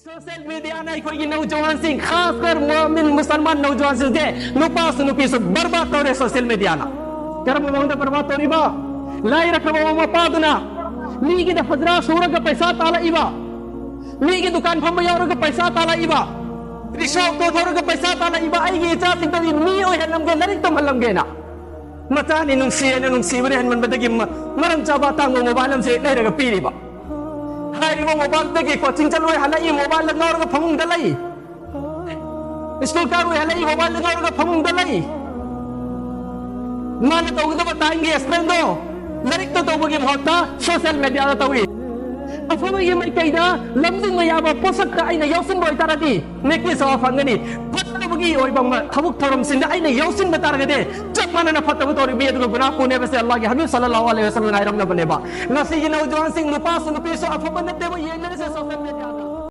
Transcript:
social media ने कोई नौजवान सिंह खासकर मोमिन मुसलमान नौजवान सिंह के नुपा सुनुपी से बर्बाद तोरे सोशल मीडिया ना कर्म मंगते बर्बाद तोरी बा लाई रखबो म पादना लीगी द फजरा सूर का पैसा ताला इबा लीगी दुकान फम यार का पैसा ताला इबा रिशोक तो थोर का पैसा ताला इबा आई गे चा सिंह तवी मी ओ हलम के नरिक तो हलम गे ना मचा नि नुंसी बरे हन मन बदगी मरम चाबा तांगो मोबाइल से ले रगा पीरिबा हाइबो मोबाइल तक कोचिंग चलो हलाई मोबाइल लगनौर फमुंग दलाई स्कूल कारो हलाई मोबाइल लगनौर फमुंग दलाई माने तो उगदब तांगे एक्सप्लेन दो लरिक तो बगे होता सोशल मीडिया तवी अफब ये मैं कइदा लमजिंग मयाबा पोसक का आइना यौसिन बोय तारादी नेकि सवा फंगनी फतबगी ओय बंग थबुक थरम सिंदा आइना यौसिन बतारगदे चक मानना फतब तोरी बे दुग गुना पुने बसे अल्लाह के हबीब सल्लल्लाहु अलैहि वसल्लम नायरम न बनेबा नसी नौजवान सिंह नुपास नुपीसो अफब नते ये नरे से सोशल मीडिया